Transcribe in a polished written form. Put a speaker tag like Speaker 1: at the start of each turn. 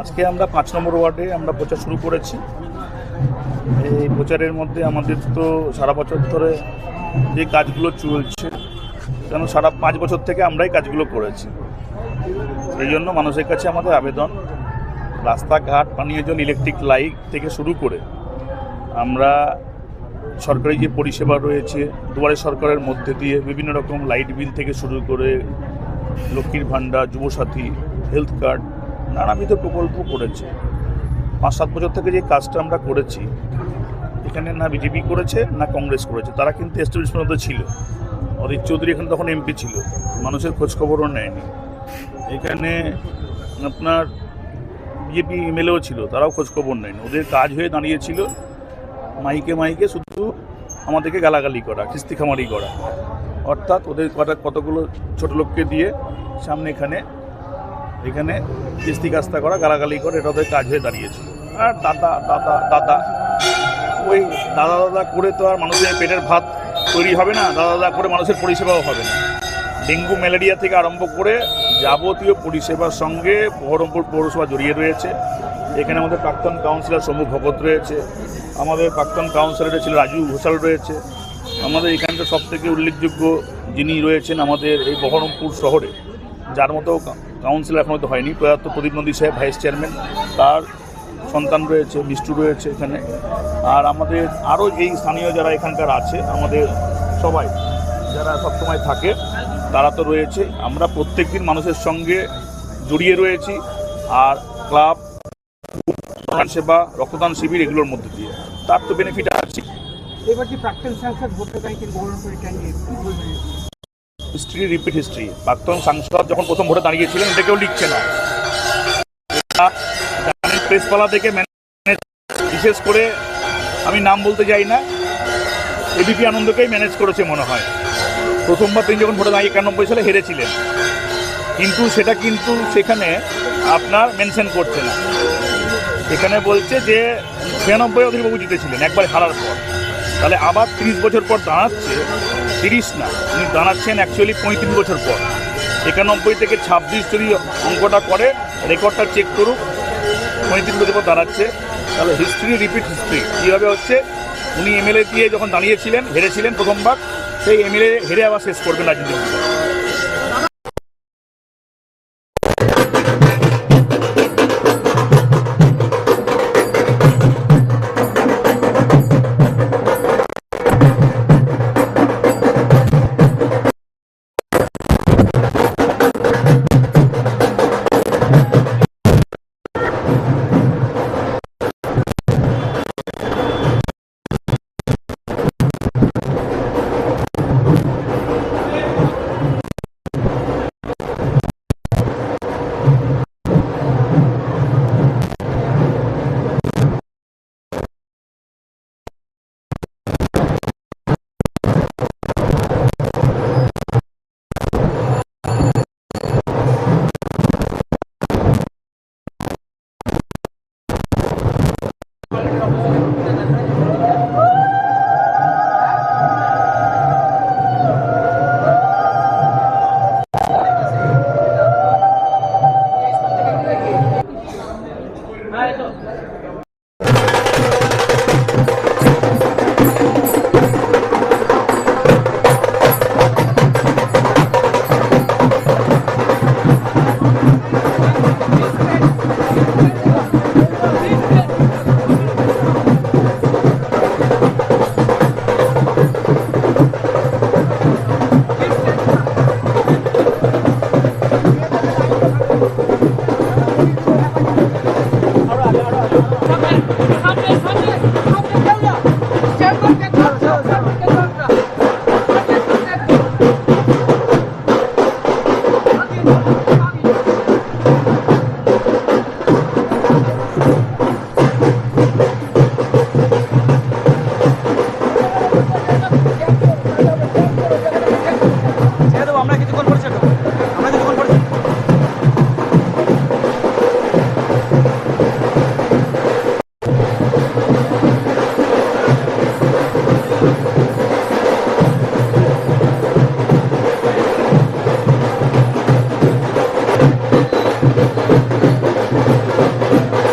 Speaker 1: আজকে আমরা ৫ নম্বর ওয়ার্ডে আমরা প্রচার শুরু করেছি। এই প্রচারের মধ্যে আমাদের তো সারা বছর ধরে যে কাজগুলো চলছে, কেন সারা ৫ বছর থেকে আমরাই কাজগুলো করেছি। এই জন্য মানুষের কাছে আমাদের আবেদন, রাস্তাঘাট, পানীয় জল, ইলেকট্রিক লাইট থেকে শুরু করে আমরা সরকারি যে পরিষেবা রয়েছে, দুয়ারে সরকারের মধ্যে দিয়ে বিভিন্ন রকম লাইট বিল থেকে শুরু করে লক্ষ্মীর ভাণ্ডার, যুবসাথী, হেলথ কার্ড, নানাবিধ প্রকল্প করেছে। ৫-৭ বছর থেকে যে কাজটা আমরা করেছি, এখানে না বিজেপি করেছে না কংগ্রেস করেছে, তারা কিন্তু এস্টাবলিশমেন্ট ছিল। অধীর চৌধুরী এখানে তখন এমপি ছিল, মানুষের খোঁজখবরও নেয়নি। এখানে আপনার বিজেপি এমএলএও ছিল, তারাও খোঁজখবর নেয়নি। ওদের কাজ হয়ে দাঁড়িয়েছিল মাইকে শুধু আমাদেরকে গালাগালি করা, খিস্তিখামারি করা, অর্থাৎ ওদের কতগুলো ছোট লোককে দিয়ে সামনে এখানে কিস্তি কাস্তা করা, গালাগালি করা, এটা ওদের কাজ হয়ে দাঁড়িয়েছিল। আর দাদা ওই দাদা করে তো আর মানুষের পেটের ভাত তৈরি হবে না, দাদা করে মানুষের পরিষেবাও হবে না। ডেঙ্গু ম্যালেরিয়া থেকে আরম্ভ করে যাবতীয় পরিষেবার সঙ্গে বহরমপুর পৌরসভা জড়িয়ে রয়েছে। এখানে আমাদের প্রাক্তন কাউন্সিলর সমু ভগত রয়েছে, আমাদের প্রাক্তন কাউন্সিলর ছিল রাজু ঘোষাল রয়েছে। আমাদের এখানটা সবথেকে উল্লেখযোগ্য যিনি রয়েছেন আমাদের এই বহরমপুর শহরে, যার মতো কাউন্সিলর এখন হয়তো হয়নি, প্রয়াত প্রদীপ নন্দী সাহেব ভাইস চেয়ারম্যান, তার সন্তান রয়েছে, মিষ্টু রয়েছে এখানে। আর আমাদের আরও এই স্থানীয় যারা এখানকার আছে, আমাদের সবাই যারা সবসময় থাকে, তারা তো রয়েছে। আমরা প্রত্যেকদিন মানুষের সঙ্গে জড়িয়ে রয়েছি। আর ক্লাব, সেবা, রক্তদান শিবির, এগুলোর মধ্যে দিয়ে তার তো বেনিফিট আছে।
Speaker 2: এবার যে প্রাক্তন সাংসদ ভোট ব্যাংকের বহরমপুরে ক্যান্ডিডেট, কি বলবেন?
Speaker 1: History, repeat history. প্রাক্তন সাংসদ যখন প্রথম ভোটে দাঁড়িয়েছিলেন, এটা কেউ লিখছে না। প্রেসপালা থেকে বিশেষ করে আমি নাম বলতে চাই না, এবিপি আনন্দকেই ম্যানেজ করেছে মনে হয়। প্রথমবার তিনি যখন ভোটে দাঁড়িয়ে 91 সালে হেরেছিলেন, কিন্তু সেটা কিন্তু সেখানে আপনার মেনশন করছে না। এখানে বলছে যে 96 অধীরবাবু জিতেছিলেন একবার হারার পর। তাহলে আবার 30 বছর পর দাঁড়াচ্ছে, 30 না, উনি দাঁড়াচ্ছেন অ্যাকচুয়ালি 35 বছর পর। 91 থেকে 26 যদি অঙ্কটা করে, রেকর্ডটা চেক করুক, 35 বছর পর দাঁড়াচ্ছে। তাহলে হিস্ট্রি, রিপিট হিস্ট্রি। কীভাবে হচ্ছে, উনি এমএলএ দিয়ে যখন দাঁড়িয়েছিলেন, হেরেছিলেন প্রথমবার, সেই এমএলএ হেরে আবার শেষ করবেন রাজনীতি।
Speaker 2: আরো
Speaker 1: করবো।